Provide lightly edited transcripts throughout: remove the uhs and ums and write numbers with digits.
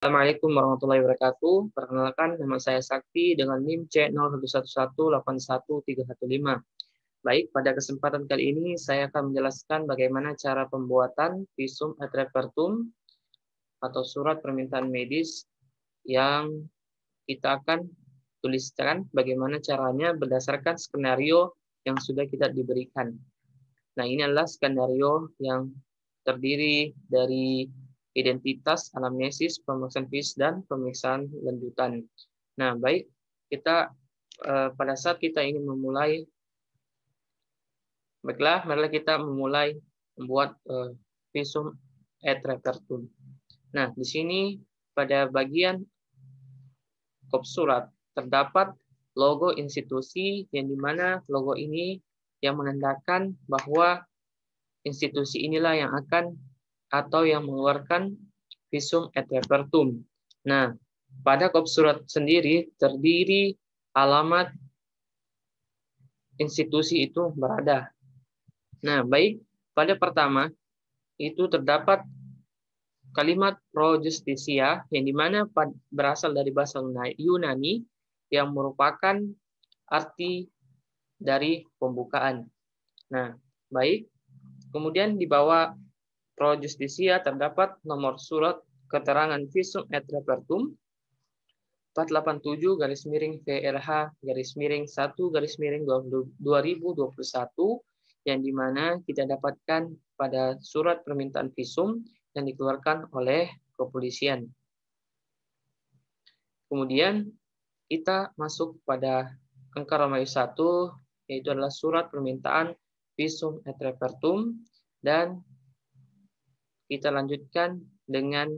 Assalamualaikum warahmatullahi wabarakatuh. Perkenalkan, nama saya Sakti dengan NIM C0111811315. Baik, pada kesempatan kali ini saya akan menjelaskan bagaimana cara pembuatan visum et repertum atau surat permintaan medis yang kita akan tuliskan bagaimana caranya berdasarkan skenario yang sudah kita diberikan. Nah, ini adalah skenario yang terdiri dari identitas, anamnesis, pemeriksaan fisik, dan pemeriksaan lanjutan. Nah, baik, kita pada saat kita ingin memulai, baiklah, marilah kita memulai membuat visum et repertum. Nah, di sini pada bagian kop surat terdapat logo institusi yang dimana logo ini yang menandakan bahwa institusi inilah yang akan atau yang mengeluarkan visum et repertum. Nah, pada kop surat sendiri terdiri alamat institusi itu berada. Nah, baik, pada pertama itu terdapat kalimat pro justisia yang dimana berasal dari bahasa Yunani yang merupakan arti dari pembukaan. Nah, baik, kemudian di bawah pro justisia terdapat nomor surat keterangan visum et repertum 487-VRH-1-2021 yang dimana kita dapatkan pada surat permintaan visum yang dikeluarkan oleh kepolisian. Kemudian kita masuk pada angka Romawi 1, yaitu adalah surat permintaan visum et repertum, dan kita lanjutkan dengan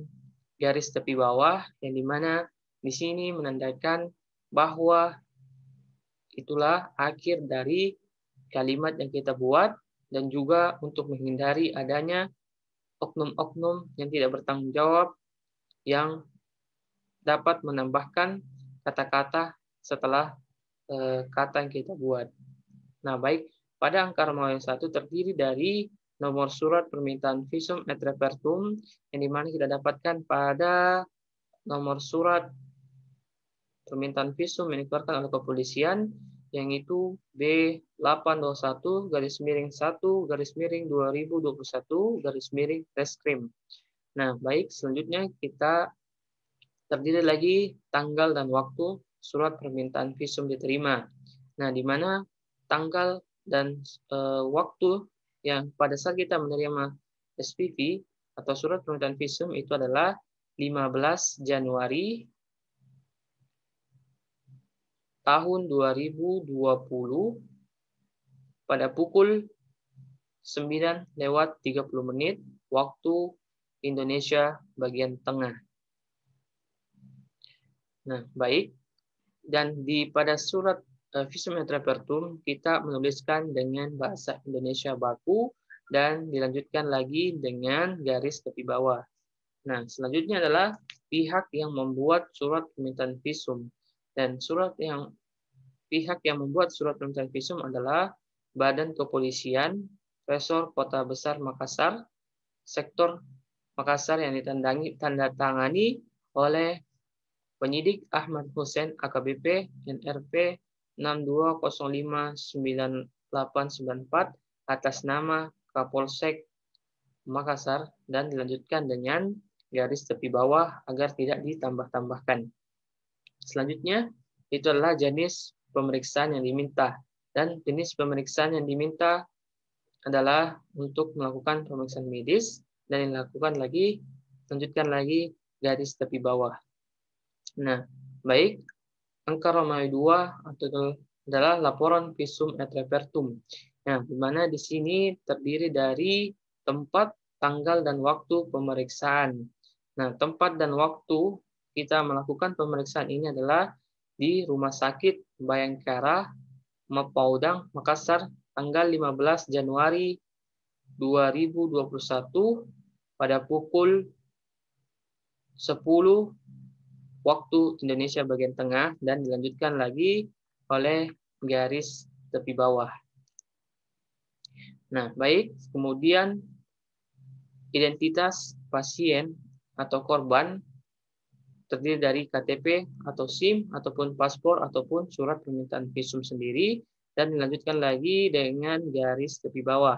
garis tepi bawah yang dimana di sini menandakan bahwa itulah akhir dari kalimat yang kita buat dan juga untuk menghindari adanya oknum-oknum yang tidak bertanggung jawab yang dapat menambahkan kata-kata setelah kata yang kita buat. Nah, baik, pada angka Romawi 1 terdiri dari nomor surat permintaan visum et repertum yang dimana kita dapatkan pada nomor surat permintaan visum yang dikeluarkan oleh kepolisian yang itu B821-1-2021-Reskrim. Nah, baik, selanjutnya kita terdiri lagi tanggal dan waktu surat permintaan visum diterima. Nah, di mana tanggal dan waktu yang pada saat kita menerima SPV atau surat permintaan visum itu adalah 15 Januari tahun 2020 pada pukul 9:30 waktu Indonesia bagian tengah. Nah, baik. Dan pada surat visum et repertum kita menuliskan dengan bahasa Indonesia baku dan dilanjutkan lagi dengan garis tepi bawah. Nah, selanjutnya adalah pihak yang membuat surat permintaan visum. Dan pihak yang membuat surat permintaan visum adalah Badan Kepolisian Resor Kota Besar Makassar, Sektor Makassar yang ditandatangani oleh penyidik Ahmad Hussein AKBP NRP 62059894 atas nama Kapolsek Makassar dan dilanjutkan dengan garis tepi bawah agar tidak ditambah-tambahkan. Selanjutnya itu adalah jenis pemeriksaan yang diminta, dan jenis pemeriksaan yang diminta adalah untuk melakukan pemeriksaan medis dan dilakukan lagi, lanjutkan lagi garis tepi bawah. Nah, baik, angka Romawi 2 adalah laporan visum et repertum. Nah, di mana di sini terdiri dari tempat, tanggal, dan waktu pemeriksaan. Nah, tempat dan waktu kita melakukan pemeriksaan ini adalah di Rumah Sakit Bayangkara, Mapaudang, Makassar, tanggal 15 Januari 2021 pada pukul 10 waktu Indonesia bagian tengah dan dilanjutkan lagi oleh garis tepi bawah. Nah, baik, kemudian identitas pasien atau korban terdiri dari KTP atau SIM ataupun paspor ataupun surat permintaan visum sendiri, dan dilanjutkan lagi dengan garis tepi bawah.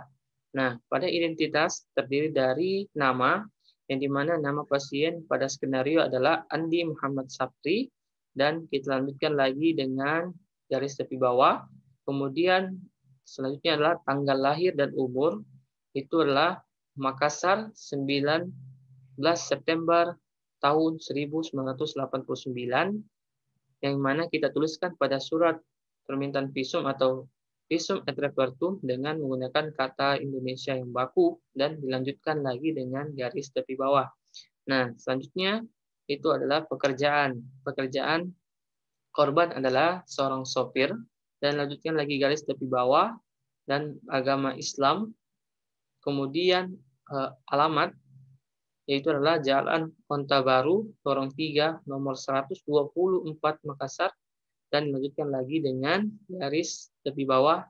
Nah, pada identitas terdiri dari nama, yang dimana nama pasien pada skenario adalah Andi Muhammad Sapri, dan kita lanjutkan lagi dengan garis tepi bawah. Kemudian selanjutnya adalah tanggal lahir dan umur, itu adalah Makassar 19 September tahun 1989, yang mana kita tuliskan pada surat permintaan visum atau visum et repertum dengan menggunakan kata Indonesia yang baku, dan dilanjutkan lagi dengan garis tepi bawah. Nah, selanjutnya itu adalah pekerjaan. Pekerjaan korban adalah seorang sopir, dan lanjutkan lagi garis tepi bawah, dan agama Islam. Kemudian alamat, yaitu adalah Jalan Onta Baru, Lorong 3, nomor 124 Makassar, dan dilanjutkan lagi dengan garis tepi bawah.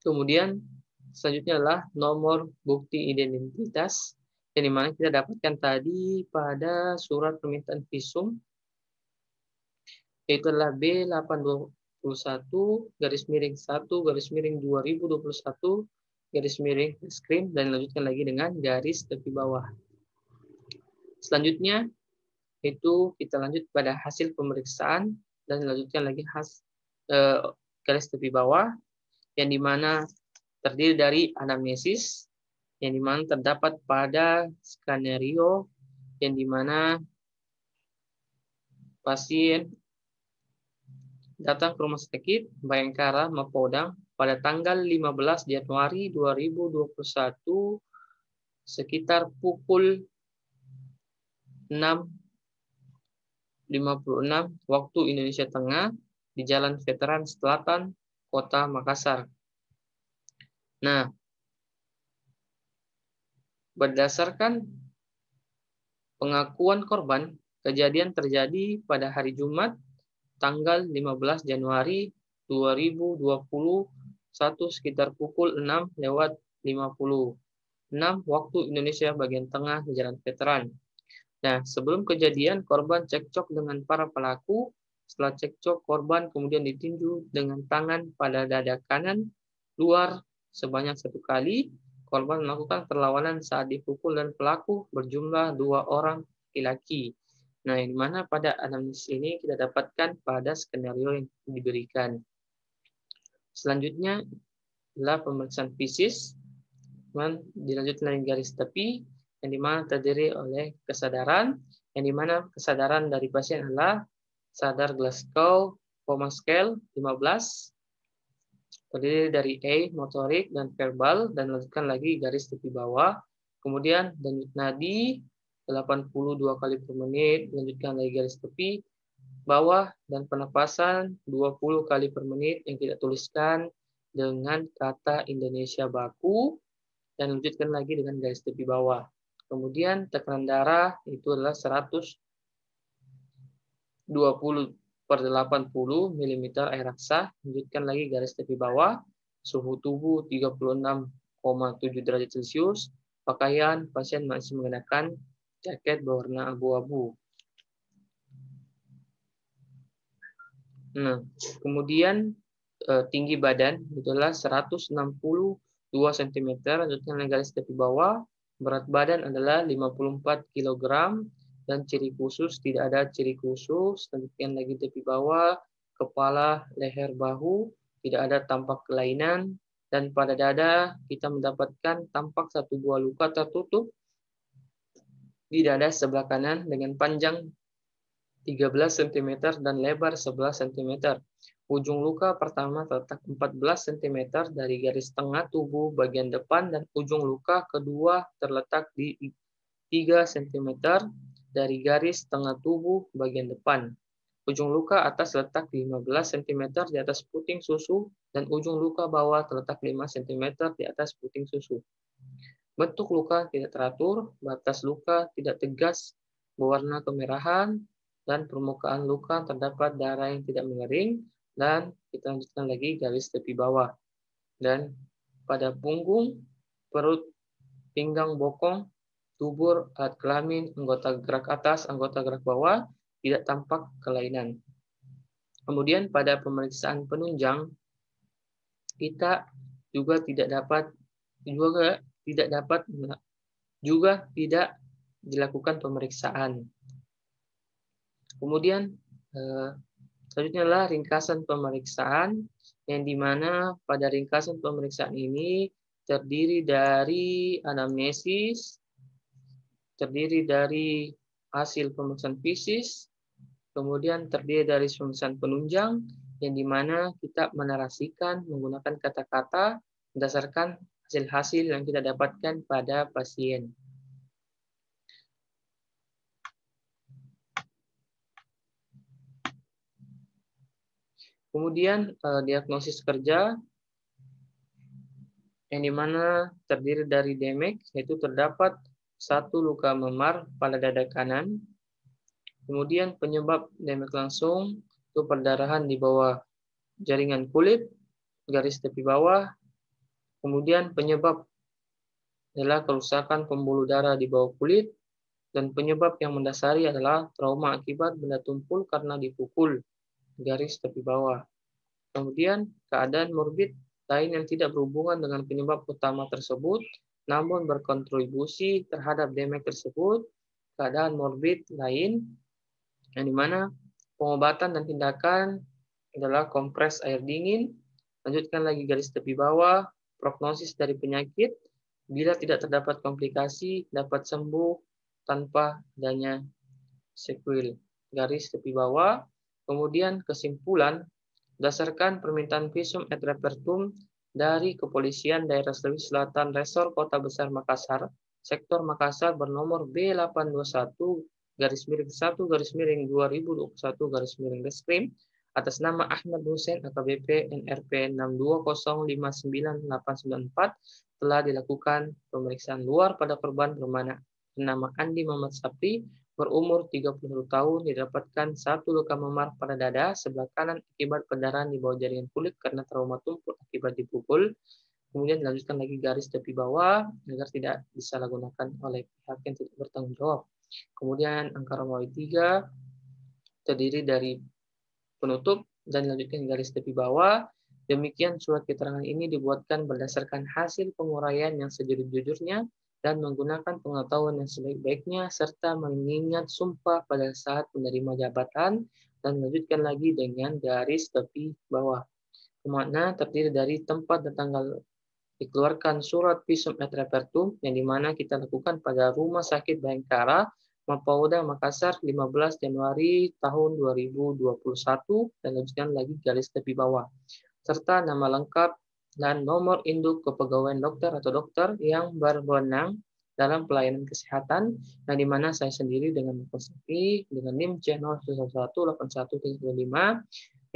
Kemudian selanjutnya adalah nomor bukti identitas, yang dimana kita dapatkan tadi pada surat permintaan visum, yaitu adalah B821-1-2021 screen, dan dilanjutkan lagi dengan garis tepi bawah. Selanjutnya itu kita lanjut pada hasil pemeriksaan, dan dilanjutkan lagi garis tepi bawah, yang dimana terdiri dari anamnesis, yang dimana terdapat pada skenario, yang dimana pasien datang ke rumah sakit Bayangkara Mapodang pada tanggal 15 Januari 2021 sekitar pukul 6.56 waktu Indonesia Tengah di Jalan Veteran Selatan, Kota Makassar. Nah, berdasarkan pengakuan korban, kejadian terjadi pada hari Jumat tanggal 15 Januari 2021 sekitar pukul 6:56 waktu Indonesia bagian tengah di Jalan Veteran. Nah, sebelum kejadian, korban cekcok dengan para pelaku. Setelah cekcok, korban kemudian ditinju dengan tangan pada dada kanan luar sebanyak 1 kali. Korban melakukan perlawanan saat dipukul, dan pelaku berjumlah 2 orang laki-laki. Nah, yang mana pada anamnesis ini kita dapatkan pada skenario yang diberikan. Selanjutnya adalah pemeriksaan fisis, dilanjutkan dengan garis tepi, yang dimana terdiri oleh kesadaran, yang dimana kesadaran dari pasien adalah sadar Glasgow Coma Scale 15, terdiri dari A, motorik, dan verbal, dan lanjutkan lagi garis tepi bawah. Kemudian denyut nadi 82 kali per menit, lanjutkan lagi garis tepi bawah, dan penapasan 20 kali per menit yang kita tuliskan dengan kata Indonesia baku, dan lanjutkan lagi dengan garis tepi bawah. Kemudian tekanan darah itu adalah 120/80 mm air raksa, lanjutkan lagi garis tepi bawah. Suhu tubuh 36,7 derajat Celcius. Pakaian pasien masih mengenakan jaket berwarna abu-abu. Nah, kemudian tinggi badan itulah 162 cm, lanjutkan garis tepi bawah. Berat badan adalah 54 kg, dan ciri khusus tidak ada ciri khusus. Lanjutkan lagi tepi bawah. Kepala, leher, bahu tidak ada tampak kelainan, dan pada dada kita mendapatkan tampak 1 buah luka tertutup di dada sebelah kanan dengan panjang 13 cm dan lebar 11 cm. Ujung luka pertama terletak 14 cm dari garis tengah tubuh bagian depan, dan ujung luka kedua terletak di 3 cm dari garis tengah tubuh bagian depan. Ujung luka atas terletak 15 cm di atas puting susu, dan ujung luka bawah terletak 5 cm di atas puting susu. Bentuk luka tidak teratur, batas luka tidak tegas, berwarna kemerahan, dan permukaan luka terdapat darah yang tidak mengering, dan kita lanjutkan lagi garis tepi bawah. Dan pada punggung, perut, pinggang, bokong tubur, alat kelamin, anggota gerak atas, anggota gerak bawah, tidak tampak kelainan. Kemudian pada pemeriksaan penunjang, kita juga tidak dilakukan pemeriksaan. Kemudian selanjutnya adalah ringkasan pemeriksaan, yang dimana pada ringkasan pemeriksaan ini terdiri dari anamnesis, terdiri dari hasil pemeriksaan fisik, kemudian terdiri dari pemeriksaan penunjang, yang dimana kita menarasikan menggunakan kata-kata berdasarkan hasil-hasil yang kita dapatkan pada pasien. Kemudian diagnosis kerja, yang dimana terdiri dari DMEK, yaitu terdapat satu luka memar pada dada kanan. Kemudian penyebab DMEK langsung itu perdarahan di bawah jaringan kulit, garis tepi bawah. Kemudian penyebab adalah kerusakan pembuluh darah di bawah kulit, dan penyebab yang mendasari adalah trauma akibat benda tumpul karena dipukul, garis tepi bawah. Kemudian keadaan morbid lain yang tidak berhubungan dengan penyebab utama tersebut, namun berkontribusi terhadap DMEK tersebut, keadaan morbid lain, yang dimana pengobatan dan tindakan adalah kompres air dingin. Lanjutkan lagi garis tepi bawah, prognosis dari penyakit, bila tidak terdapat komplikasi, dapat sembuh tanpa adanya sequel, garis tepi bawah. Kemudian kesimpulan, berdasarkan permintaan visum et repertum dari Kepolisian Daerah Sulawesi Selatan Resor Kota Besar Makassar, Sektor Makassar bernomor B821-1-2021 Reskrim, atas nama Ahmad Hussein AKBP NRP 62059894, telah dilakukan pemeriksaan luar pada korban bernama Andi Muhammad Sapri, berumur 31 tahun, didapatkan satu luka memar pada dada sebelah kanan akibat perdarahan di bawah jaringan kulit karena trauma tumpul akibat dipukul. Kemudian dilanjutkan lagi garis tepi bawah agar tidak disalahgunakan oleh pihak yang tidak bertanggung jawab. Kemudian angka Romawi 3 terdiri dari penutup dan dilanjutkan garis tepi bawah. Demikian surat keterangan ini dibuatkan berdasarkan hasil penguraian yang sejujur-jujurnya dan menggunakan pengetahuan yang sebaik-baiknya, serta mengingat sumpah pada saat menerima jabatan, dan melanjutkan lagi dengan garis tepi bawah. Makna terdiri dari tempat dan tanggal dikeluarkan surat visum et repertum, yang dimana kita lakukan pada Rumah Sakit Bayangkara, Mapolda Makassar 15 Januari tahun 2021, dan lanjutkan lagi garis tepi bawah, serta nama lengkap dan nomor induk kepegawaian dokter atau dokter yang berwenang dalam pelayanan kesehatan, yang dimana saya sendiri dengan konsepi dengan NIM C0118135,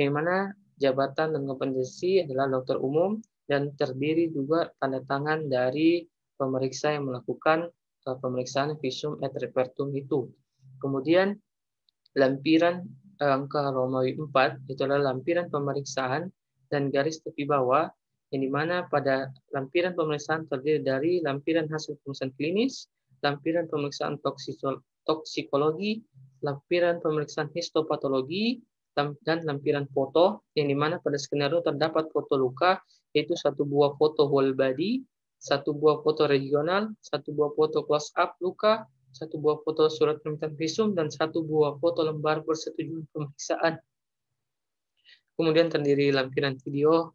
yang mana jabatan dan kompetensi adalah dokter umum, dan terdiri juga tanda tangan dari pemeriksa yang melakukan pemeriksaan visum et repertum itu. Kemudian lampiran angka Romawi 4 itu adalah lampiran pemeriksaan dan garis tepi bawah, yang dimana pada lampiran pemeriksaan terdiri dari lampiran hasil pemeriksaan klinis, lampiran pemeriksaan toksikologi, lampiran pemeriksaan histopatologi, dan lampiran foto, yang dimana pada skenario terdapat foto luka, yaitu satu buah foto whole body, satu buah foto regional, satu buah foto close up luka, satu buah foto surat permintaan visum, dan satu buah foto lembar persetujuan pemeriksaan. Kemudian terdiri lampiran video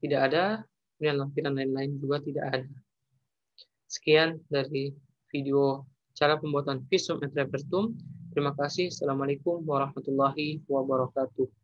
tidak ada, kemudian lampiran lain-lain juga tidak ada. Sekian dari video cara pembuatan visum et repertum. Terima kasih. Assalamualaikum warahmatullahi wabarakatuh.